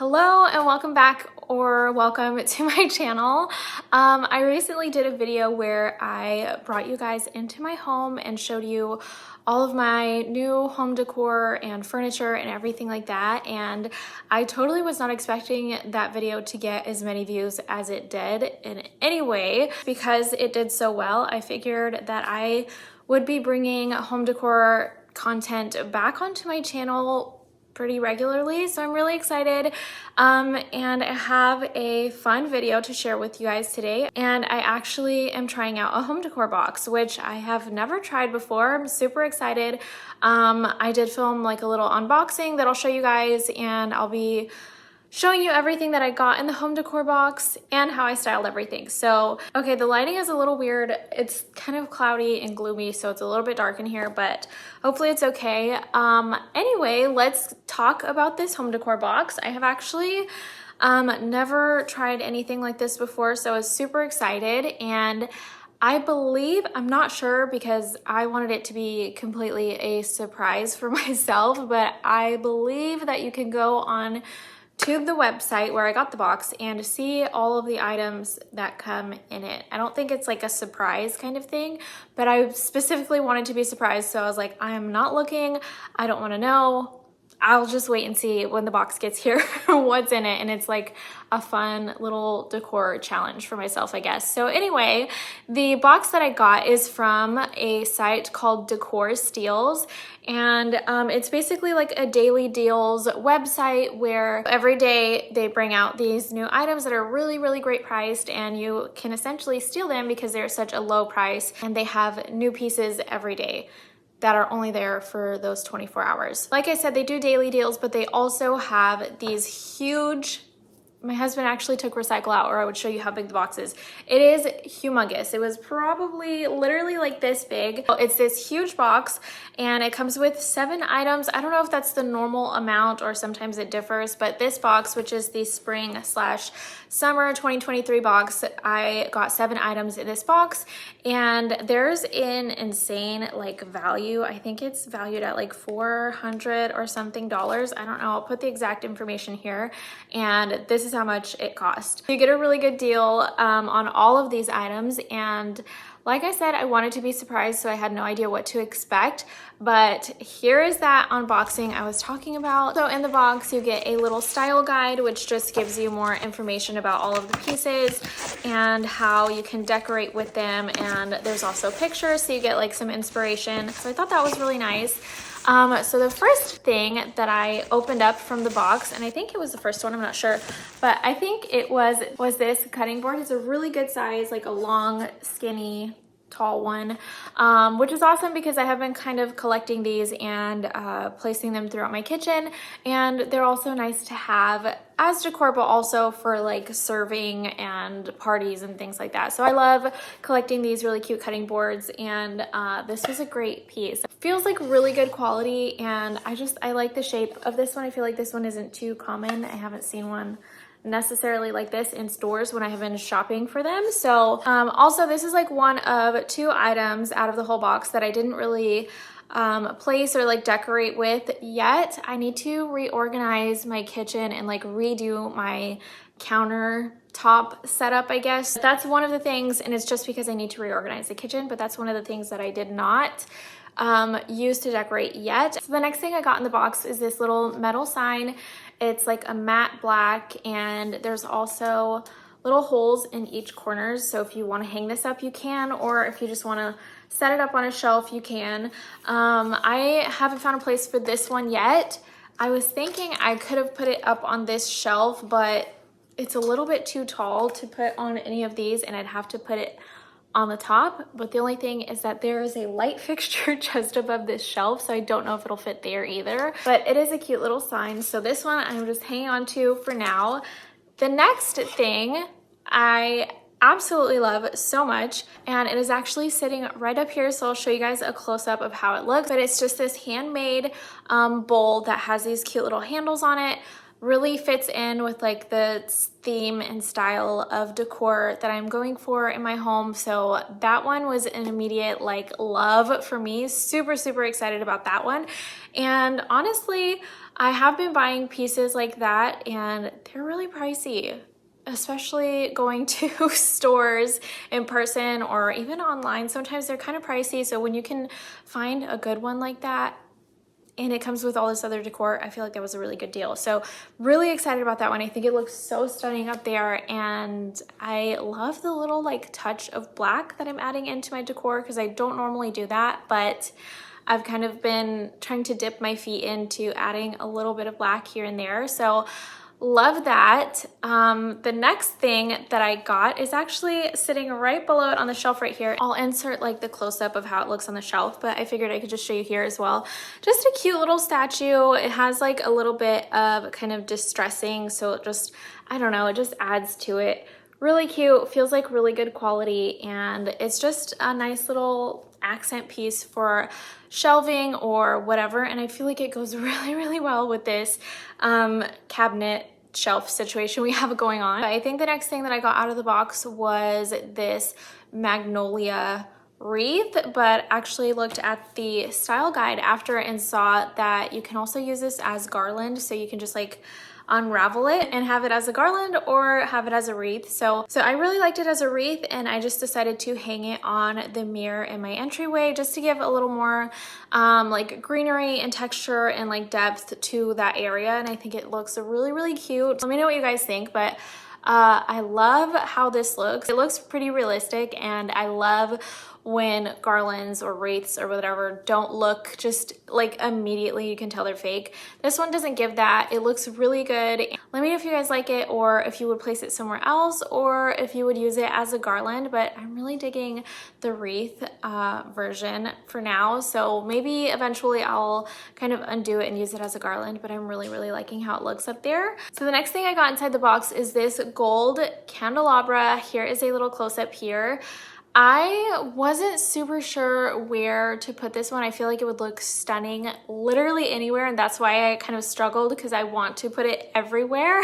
Hello and welcome back, or welcome to my channel. I recently did a video where I brought you guys into my home and showed you all of my new home decor and furniture and everything like that, and I totally was not expecting that video to get as many views as it did. In any way, because it did so well, I figured that I would be bringing home decor content back onto my channel pretty regularly, so I'm really excited, and I have a fun video to share with you guys today. And I actually am trying out a home decor box, which I have never tried before. I'm super excited. I did film like a little unboxing that I'll show you guys, and I'll be showing you everything that I got in the home decor box and how I styled everything. So, okay, the lighting is a little weird. It's kind of cloudy and gloomy, so it's a little bit dark in here, but hopefully it's okay. Anyway, let's talk about this home decor box. I have actually never tried anything like this before, so I was super excited. And I believe, I'm not sure because I wanted it to be completely a surprise for myself, but I believe that you can go on to the website where I got the box and see all of the items that come in it. I don't think it's like a surprise kind of thing, but I specifically wanted to be surprised, so I was like, I am not looking, I don't want to know. I'll just wait and see when the box gets here what's in it. And it's like a fun little decor challenge for myself, I guess. So anyway, the box that I got is from a site called Decor Steals. And it's basically like a daily deals website where every day they bring out these new items that are really, really great priced, and you can essentially steal them because they're such a low price, and they have new pieces every day that are only there for those 24 hours. Like I said, they do daily deals, but they also have these huge, my husband actually took recycle out, or I would show you how big the box is. It is humongous. It was probably literally like this big. It's this huge box, and it comes with 7 items. I don't know if that's the normal amount or sometimes it differs, but this box, which is the spring/summer 2023 box, I got 7 items in this box, and there's an insane like value. I think it's valued at like $400 or something dollars. I don't know. I'll put the exact information here, and this is how much it cost. You get a really good deal on all of these items, and like I said, I wanted to be surprised, so I had no idea what to expect, but here is that unboxing I was talking about. So in the box, you get a little style guide, which just gives you more information about all of the pieces and how you can decorate with them, and there's also pictures, so you get like some inspiration. So I thought that was really nice. So the first thing that I opened up from the box, and I think it was the first one, I'm not sure, but I think it was this cutting board. It's a really good size, like a long, skinny, tall one, which is awesome because I have been kind of collecting these and placing them throughout my kitchen, and they're also nice to have as decor, but also for like serving and parties and things like that. So I love collecting these really cute cutting boards, and this was a great piece. It feels like really good quality, and I like the shape of this one. I feel like this one isn't too common. I haven't seen one necessarily like this in stores when I have been shopping for them. So also this is like one of 2 items out of the whole box that I didn't really place or like decorate with yet. I need to reorganize my kitchen and like redo my countertop setup, I guess. That's one of the things, and it's just because I need to reorganize the kitchen, but that's one of the things that I did not use to decorate yet. So the next thing I got in the box is this little metal sign. It's like a matte black, and there's also little holes in each corner, so if you want to hang this up you can, or if you just want to set it up on a shelf you can. I haven't found a place for this one yet. I was thinking I could have put it up on this shelf, but it's a little bit too tall to put on any of these, and I'd have to put it on the top. But the only thing is that there is a light fixture just above this shelf, so I don't know if it'll fit there either, but it is a cute little sign. So this one I'm just hanging on to for now. The next thing I absolutely love so much, and it is actually sitting right up here, so I'll show you guys a close-up of how it looks. But it's just this handmade bowl that has these cute little handles on it. Really fits in with like the theme and style of decor that I'm going for in my home. So that one was an immediate like love for me. Super, super excited about that one. And honestly, I have been buying pieces like that and they're really pricey, especially going to stores in person or even online. Sometimes they're kind of pricey. So when you can find a good one like that and it comes with all this other decor, I feel like that was a really good deal. So really excited about that one. I think it looks so stunning up there, and I love the little like touch of black that I'm adding into my decor because I don't normally do that, but I've kind of been trying to dip my feet into adding a little bit of black here and there. So love that. The next thing that I got is actually sitting right below it on the shelf right here. I'll insert like the close-up of how it looks on the shelf, but I figured I could just show you here as well. Just a cute little statue. It has like a little bit of kind of distressing, so it just, I don't know, it just adds to it. Really cute, feels like really good quality, and it's just a nice little accent piece for shelving or whatever, and I feel like it goes really, really well with this cabinet shelf situation we have going on. I think the next thing that I got out of the box was this magnolia wreath, but actually looked at the style guide after and saw that you can also use this as garland, so you can just like unravel it and have it as a garland or have it as a wreath. So I really liked it as a wreath, and I just decided to hang it on the mirror in my entryway just to give a little more like greenery and texture and like depth to that area, and I think it looks really, really cute. Let me know what you guys think, but I love how this looks. It looks pretty realistic, and I love when garlands or wreaths or whatever don't look just like immediately you can tell they're fake. This one doesn't give that. It looks really good. Let me know if you guys like it, or if you would place it somewhere else, or if you would use it as a garland, but I'm really digging the wreath version for now. So maybe eventually I'll kind of undo it and use it as a garland, but I'm really, really liking how it looks up there. So the next thing I got inside the box is this gold candelabra. Here is a little close-up here. I wasn't super sure where to put this one. I feel like it would look stunning literally anywhere, and that's why I kind of struggled, because I want to put it everywhere.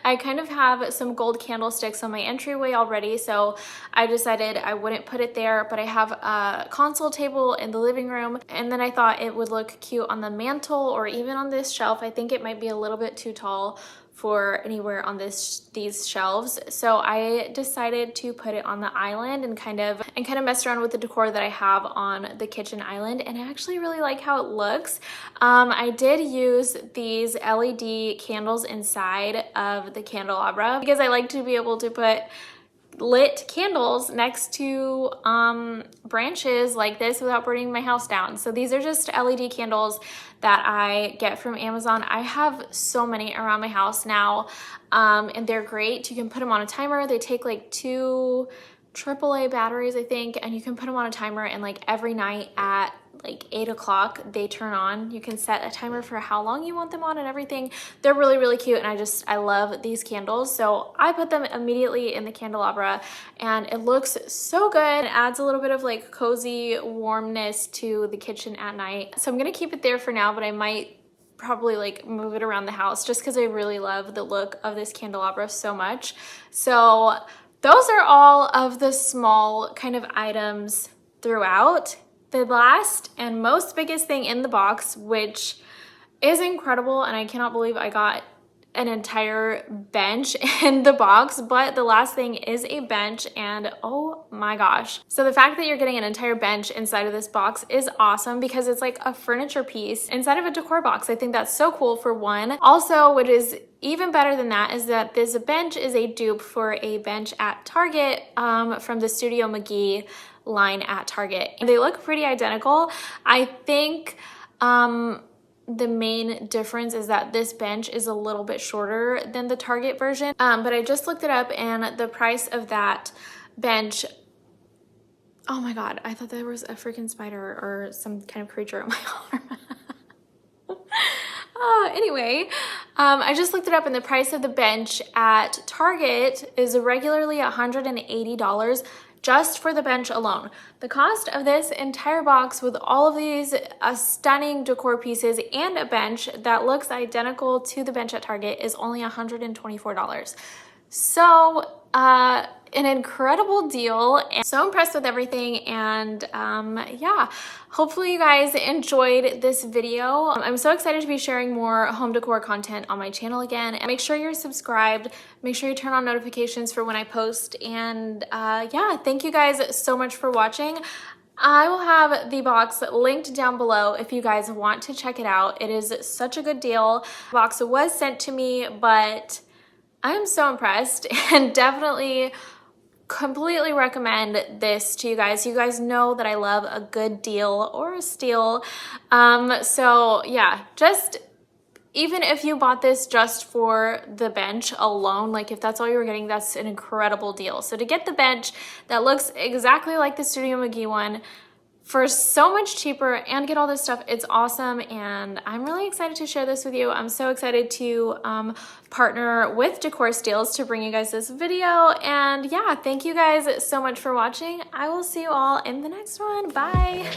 I kind of have some gold candlesticks on my entryway already, so I decided I wouldn't put it there, but I have a console table in the living room, and then I thought it would look cute on the mantle or even on this shelf. I think it might be a little bit too tall for anywhere on these shelves, so I decided to put it on the island and kind of mess around with the decor that I have on the kitchen island, and I actually really like how it looks. I did use these LED candles inside of the candelabra because I like to be able to put lit candles next to branches like this without burning my house down. So these are just LED candles that I get from Amazon. I have so many around my house now, and they're great. You can put them on a timer. They take like 2 AAA batteries, I think, and you can put them on a timer, and like every night at like 8 o'clock they turn on. You can set a timer for how long you want them on and everything. They're really, really cute, and I love these candles. So I put them immediately in the candelabra, and it looks so good. It adds a little bit of like cozy warmness to the kitchen at night. So I'm gonna keep it there for now, but I might probably like move it around the house just because I really love the look of this candelabra so much. So those are all of the small kind of items throughout. The last and most biggest thing in the box, which is incredible, and I cannot believe I got an entire bench in the box, but the last thing is a bench, and oh my gosh. So the fact that you're getting an entire bench inside of this box is awesome because it's like a furniture piece inside of a decor box. I think that's so cool for one. Also, what is even better than that is that this bench is a dupe for a bench at Target from the Studio McGee line at Target. They look pretty identical. I think the main difference is that this bench is a little bit shorter than the Target version, but I just looked it up, and the price of that bench, oh my god, I thought there was a freaking spider or some kind of creature on my arm. Anyway, I just looked it up, and the price of the bench at Target is regularly $180 just for the bench alone. The cost of this entire box with all of these stunning decor pieces and a bench that looks identical to the bench at Target is only $124. So an incredible deal, and so impressed with everything. And yeah, hopefully you guys enjoyed this video. I'm so excited to be sharing more home decor content on my channel again, and make sure you're subscribed, make sure you turn on notifications for when I post. And yeah, thank you guys so much for watching. I will have the box linked down below if you guys want to check it out. It is such a good deal. The box was sent to me, but I am so impressed and definitely completely recommend this to you guys. You guys know that I love a good deal or a steal. So yeah, just even if you bought this just for the bench alone, like if that's all you were getting, that's an incredible deal. So to get the bench that looks exactly like the Studio McGee one for so much cheaper and get all this stuff, it's awesome. And I'm really excited to share this with you. I'm so excited to partner with Decor Steals to bring you guys this video. And yeah, thank you guys so much for watching. I will see you all in the next one. Bye.